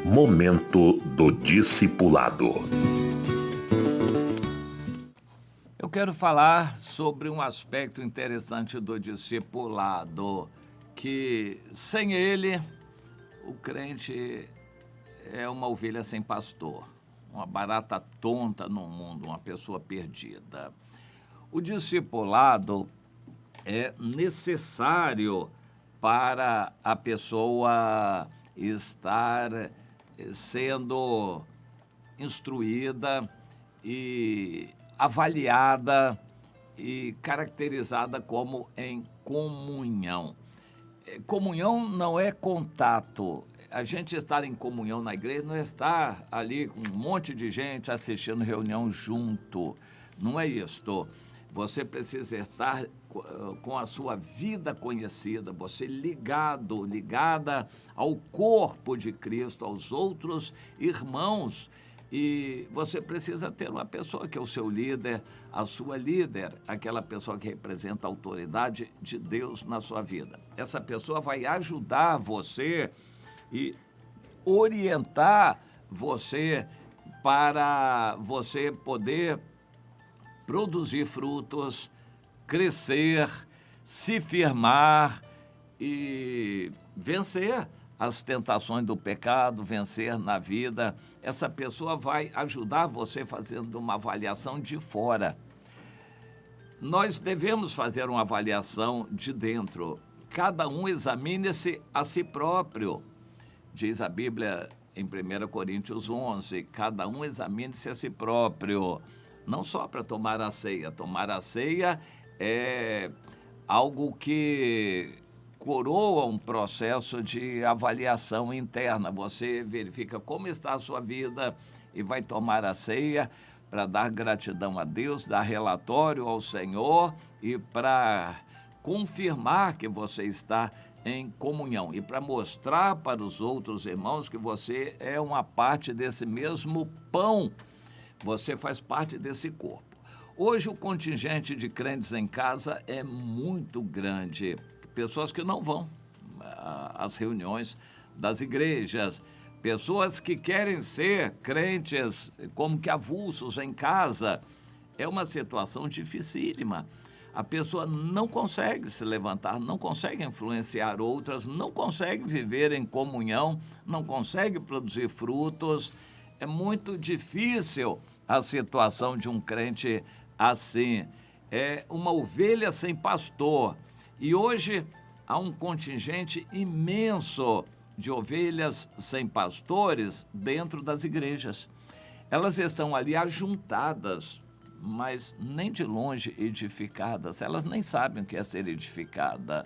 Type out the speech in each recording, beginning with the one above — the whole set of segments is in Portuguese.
Momento do Discipulado. Eu quero falar sobre um aspecto interessante do discipulado, que sem ele, o crente é uma ovelha sem pastor, uma barata tonta no mundo, uma pessoa perdida. O discipulado é necessário para a pessoa estar sendo instruída e avaliada e caracterizada como em comunhão. Comunhão não é contato. A gente estar em comunhão na igreja não é estar ali com um monte de gente assistindo reunião junto. Não é isto. Você precisa estar com a sua vida conhecida, você ligada ao corpo de Cristo, aos outros irmãos. E você precisa ter uma pessoa que é o seu líder, a sua líder, aquela pessoa que representa a autoridade de Deus na sua vida. Essa pessoa vai ajudar você e orientar você para você poder produzir frutos, crescer, se firmar e vencer as tentações do pecado, vencer na vida. Essa pessoa vai ajudar você fazendo uma avaliação de fora. Nós devemos fazer uma avaliação de dentro. Cada um examine-se a si próprio. Diz a Bíblia em 1 Coríntios 11, cada um examine-se a si próprio. Não só para tomar a ceia. Tomar a ceia é algo que coroa um processo de avaliação interna. Você verifica como está a sua vida e vai tomar a ceia para dar gratidão a Deus, dar relatório ao Senhor e para confirmar que você está em comunhão e para mostrar para os outros irmãos que você é uma parte desse mesmo pão. Você faz parte desse corpo. Hoje o contingente de crentes em casa é muito grande. Pessoas que não vão às reuniões das igrejas. Pessoas que querem ser crentes como que avulsos em casa. É uma situação dificílima. A pessoa não consegue se levantar, não consegue influenciar outras, não consegue viver em comunhão, não consegue produzir frutos. É muito difícil a situação de um crente assim. É uma ovelha sem pastor. E hoje há um contingente imenso de ovelhas sem pastores dentro das igrejas. Elas estão ali ajuntadas, mas nem de longe edificadas. Elas nem sabem o que é ser edificada.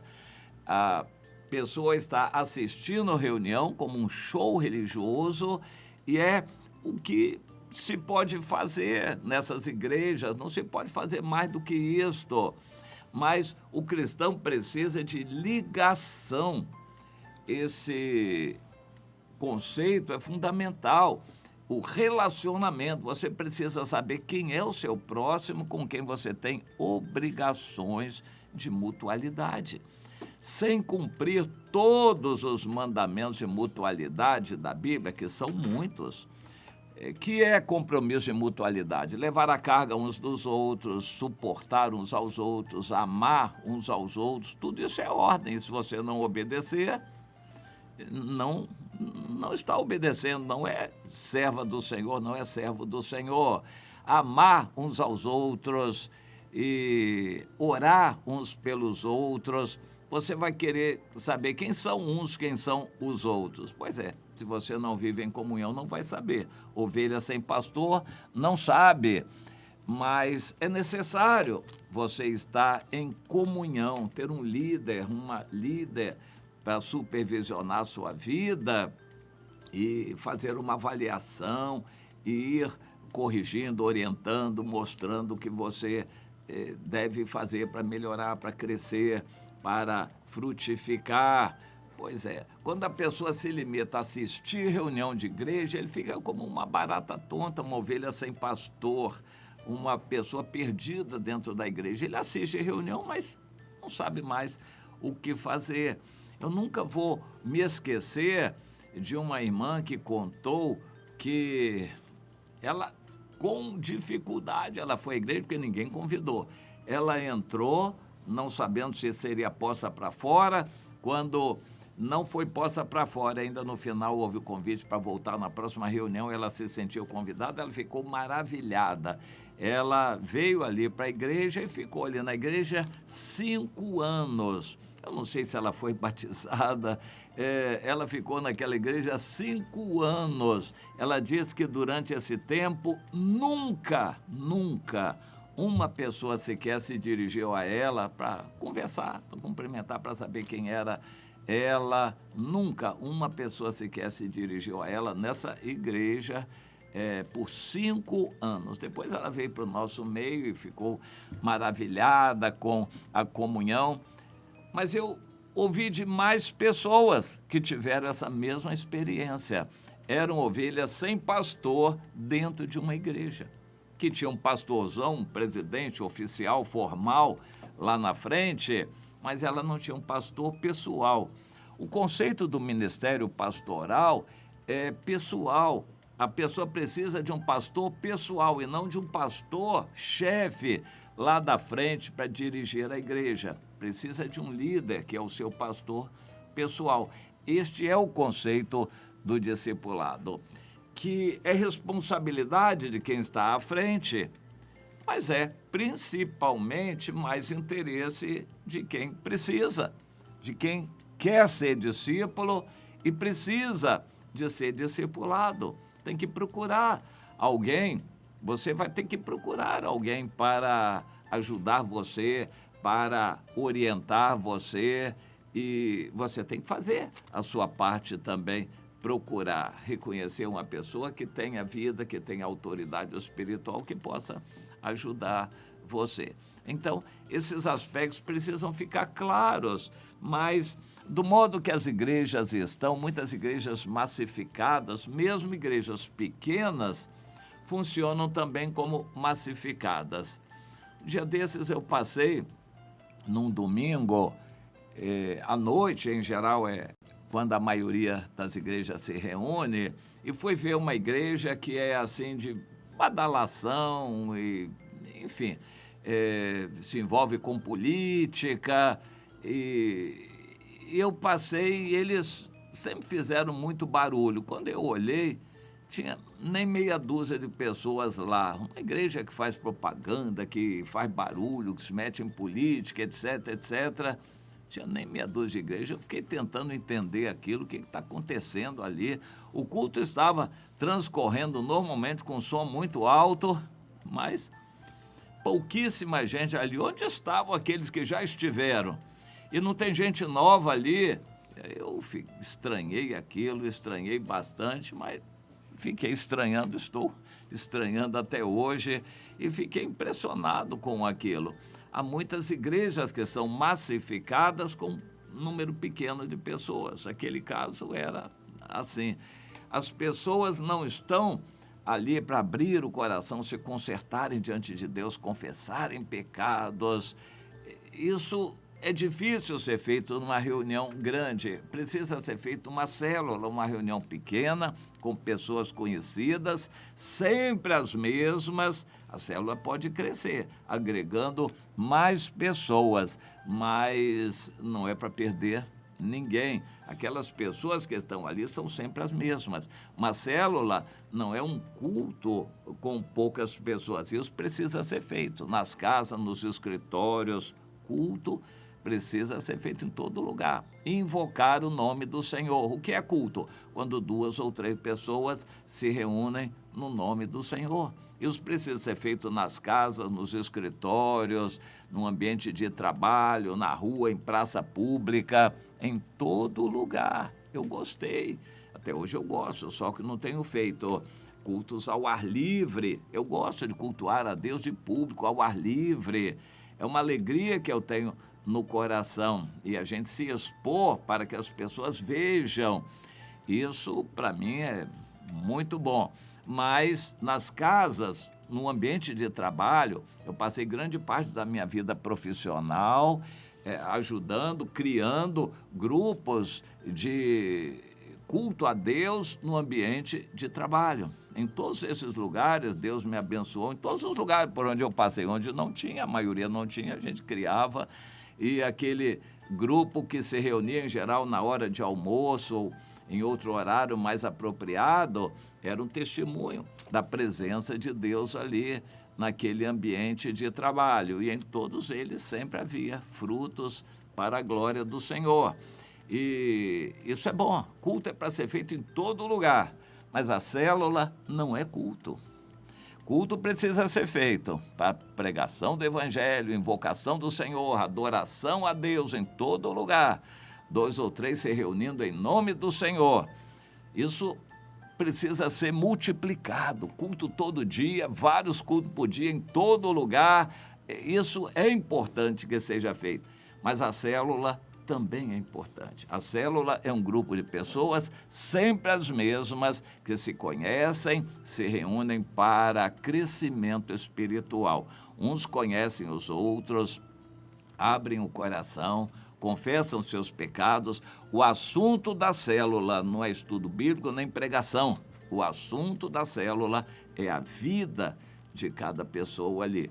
A pessoa está assistindo a reunião como um show religioso e é o que se pode fazer nessas igrejas, não se pode fazer mais do que isto. Mas o cristão precisa de ligação. Esse conceito é fundamental. O relacionamento, você precisa saber quem é o seu próximo, com quem você tem obrigações de mutualidade. Sem cumprir todos os mandamentos de mutualidade da Bíblia, que são muitos, que é compromisso de mutualidade, levar a carga uns dos outros, suportar uns aos outros, amar uns aos outros, tudo isso é ordem. Se você não obedecer, não está obedecendo, não é serva do Senhor, não é servo do Senhor. Amar uns aos outros e orar uns pelos outros. Você vai querer saber quem são uns, quem são os outros. Pois é, se você não vive em comunhão, não vai saber. Ovelha sem pastor não sabe, mas é necessário você estar em comunhão, ter um líder, uma líder para supervisionar a sua vida e fazer uma avaliação e ir corrigindo, orientando, mostrando o que você deve fazer para melhorar, para crescer, para frutificar. Pois é, quando a pessoa se limita a assistir reunião de igreja, ele fica como uma barata tonta, uma ovelha sem pastor, uma pessoa perdida dentro da igreja. Ele assiste reunião, mas não sabe mais o que fazer. Eu nunca vou me esquecer de uma irmã que contou que ela, com dificuldade, ela foi à igreja porque ninguém convidou. Ela entrou, não sabendo se seria posta para fora. Quando não foi posta para fora, ainda no final houve o convite para voltar na próxima reunião, ela se sentiu convidada, ela ficou maravilhada. Ela veio ali para a igreja e ficou ali na igreja 5 anos. Eu não sei se ela foi batizada, ela ficou naquela igreja 5 anos. Ela disse que durante esse tempo, nunca uma pessoa sequer se dirigiu a ela para conversar, para cumprimentar, para saber quem era ela. Nunca uma pessoa sequer se dirigiu a ela nessa igreja por 5 anos. Depois ela veio para o nosso meio e ficou maravilhada com a comunhão. Mas eu ouvi de mais pessoas que tiveram essa mesma experiência. Eram ovelhas sem pastor dentro de uma igreja, que tinha um pastorzão, um presidente oficial, formal, lá na frente, mas ela não tinha um pastor pessoal. O conceito do ministério pastoral é pessoal. A pessoa precisa de um pastor pessoal e não de um pastor chefe lá da frente para dirigir a igreja. Precisa de um líder, que é o seu pastor pessoal. Este é o conceito do discipulado, que é responsabilidade de quem está à frente, mas é principalmente mais interesse de quem precisa, de quem quer ser discípulo e precisa de ser discipulado. Tem que procurar alguém, você vai ter que procurar alguém para ajudar você, para orientar você, e você tem que fazer a sua parte também, procurar reconhecer uma pessoa que tenha vida, que tenha autoridade espiritual, que possa ajudar você. Então, esses aspectos precisam ficar claros, mas do modo que as igrejas estão, muitas igrejas massificadas, mesmo igrejas pequenas, funcionam também como massificadas. Um dia desses eu passei num domingo, à noite, em geral, quando a maioria das igrejas se reúne, e fui ver uma igreja que é assim de badalação, e, enfim, se envolve com política, e eu passei e eles sempre fizeram muito barulho. Quando eu olhei, tinha nem meia dúzia de pessoas lá. Uma igreja que faz propaganda, que faz barulho, que se mete em política, etc, etc. Tinha nem meia dúzia de igrejas. Eu fiquei tentando entender aquilo, o que está acontecendo ali. O culto estava transcorrendo normalmente com som muito alto, mas pouquíssima gente ali. Onde estavam aqueles que já estiveram? E não tem gente nova ali. Eu estranhei aquilo, estranhei bastante, mas fiquei estranhando, estou estranhando até hoje, e fiquei impressionado com aquilo. Há muitas igrejas que são massificadas com um número pequeno de pessoas. Aquele caso era assim. As pessoas não estão ali para abrir o coração, se consertarem diante de Deus, confessarem pecados. Isso é difícil ser feito numa reunião grande. Precisa ser feito uma célula, uma reunião pequena, com pessoas conhecidas, sempre as mesmas. A célula pode crescer, agregando mais pessoas, mas não é para perder ninguém. Aquelas pessoas que estão ali são sempre as mesmas. Uma célula não é um culto com poucas pessoas. Isso precisa ser feito nas casas, nos escritórios. Culto precisa ser feito em todo lugar. Invocar o nome do Senhor. O que é culto? Quando 2 ou 3 pessoas se reúnem no nome do Senhor. Isso precisa ser feito nas casas, nos escritórios, no ambiente de trabalho, na rua, em praça pública, em todo lugar. Eu gostei. Até hoje eu gosto, só que não tenho feito cultos ao ar livre. Eu gosto de cultuar a Deus de público, ao ar livre. É uma alegria que eu tenho no coração, e a gente se expor para que as pessoas vejam. Isso, para mim, é muito bom. Mas nas casas, no ambiente de trabalho, eu passei grande parte da minha vida profissional ajudando, criando grupos culto a Deus no ambiente de trabalho. Em todos esses lugares, Deus me abençoou. Em todos os lugares por onde eu passei, onde não tinha, a maioria não tinha, a gente criava. E aquele grupo que se reunia, em geral, na hora de almoço ou em outro horário mais apropriado, era um testemunho da presença de Deus ali naquele ambiente de trabalho. E em todos eles sempre havia frutos para a glória do Senhor. E isso é bom. Culto é para ser feito em todo lugar, mas a célula não é culto. Culto precisa ser feito para pregação do Evangelho, invocação do Senhor, adoração a Deus em todo lugar. 2 ou 3 se reunindo em nome do Senhor. Isso precisa ser multiplicado. Culto todo dia, vários cultos por dia, em todo lugar. Isso é importante que seja feito. Mas a célula também é importante. A célula é um grupo de pessoas, sempre as mesmas, que se conhecem, se reúnem para crescimento espiritual. Uns conhecem os outros, abrem o coração, confessam seus pecados. O assunto da célula não é estudo bíblico nem pregação. O assunto da célula é a vida de cada pessoa ali.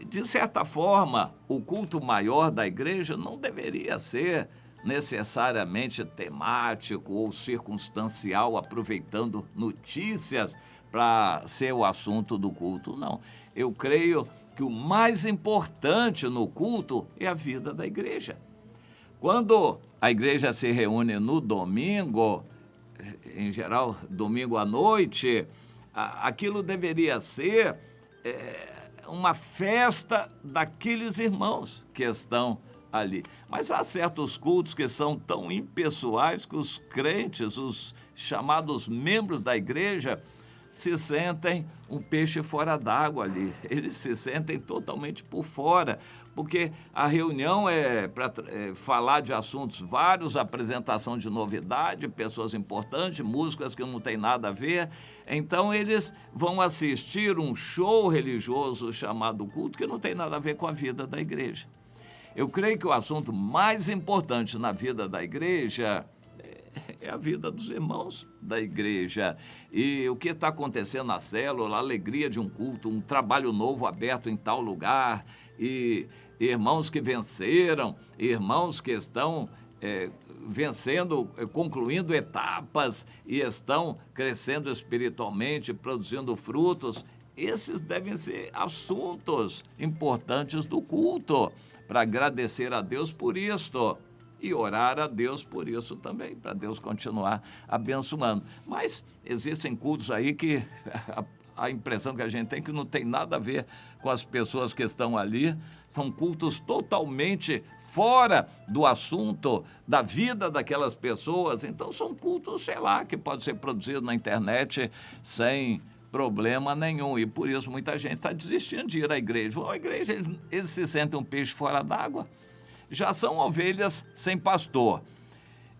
De certa forma, o culto maior da igreja não deveria ser necessariamente temático ou circunstancial, aproveitando notícias para ser o assunto do culto, não. Eu creio que o mais importante no culto é a vida da igreja. Quando a igreja se reúne no domingo, em geral, domingo à noite, aquilo deveria ser uma festa daqueles irmãos que estão ali. Mas há certos cultos que são tão impessoais que os crentes, os chamados membros da igreja, se sentem um peixe fora d'água ali. Eles se sentem totalmente por fora, porque a reunião é para falar de assuntos vários, apresentação de novidade, pessoas importantes, músicas que não tem nada a ver. Então eles vão assistir um show religioso chamado culto que não tem nada a ver com a vida da igreja. Eu creio que o assunto mais importante na vida da igreja é a vida dos irmãos da igreja. E o que está acontecendo na célula, a alegria de um culto, um trabalho novo aberto em tal lugar, e irmãos que venceram, irmãos que estão vencendo, concluindo etapas e estão crescendo espiritualmente, produzindo frutos. Esses devem ser assuntos importantes do culto, para agradecer a Deus por isto. E orar a Deus por isso também, para Deus continuar abençoando. Mas existem cultos aí que a impressão que a gente tem que não tem nada a ver com as pessoas que estão ali. São cultos totalmente fora do assunto da vida daquelas pessoas. Então são cultos, sei lá, que pode ser produzido na internet sem problema nenhum. E por isso muita gente está desistindo de ir à igreja. A igreja, eles se sentem um peixe fora d'água. Já são ovelhas sem pastor.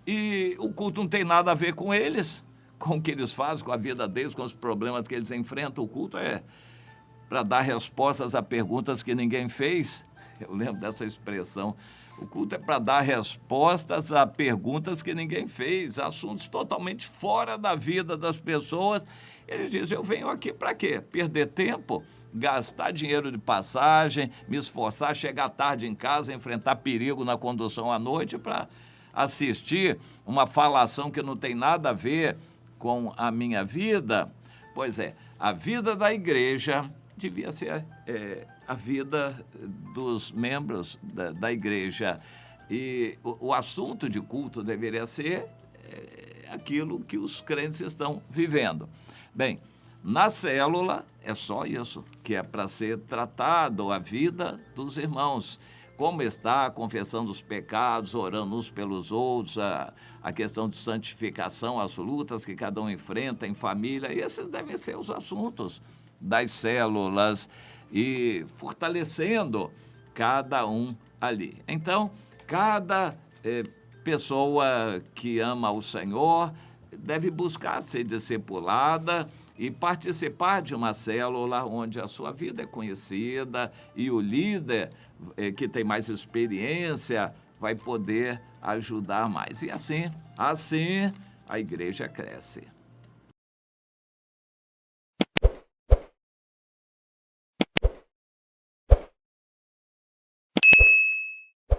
E o culto não tem nada a ver com eles, com o que eles fazem, com a vida deles, com os problemas que eles enfrentam. O culto é para dar respostas a perguntas que ninguém fez. Eu lembro dessa expressão. O culto é para dar respostas a perguntas que ninguém fez, assuntos totalmente fora da vida das pessoas. Eles dizem, eu venho aqui para quê? Perder tempo? Gastar dinheiro de passagem, me esforçar, chegar tarde em casa, enfrentar perigo na condução à noite para assistir uma falação que não tem nada a ver com a minha vida? Pois é, a vida da igreja devia ser a vida dos membros da igreja. E o assunto de culto deveria ser aquilo que os crentes estão vivendo. Bem, na célula é só isso que é para ser tratado, a vida dos irmãos. Como está, confessando os pecados, orando uns pelos outros, a questão de santificação, as lutas que cada um enfrenta em família. Esses devem ser os assuntos das células e fortalecendo cada um ali. Então, cada pessoa que ama o Senhor deve buscar ser discipulada e participar de uma célula onde a sua vida é conhecida e o líder que tem mais experiência vai poder ajudar mais. E assim a igreja cresce.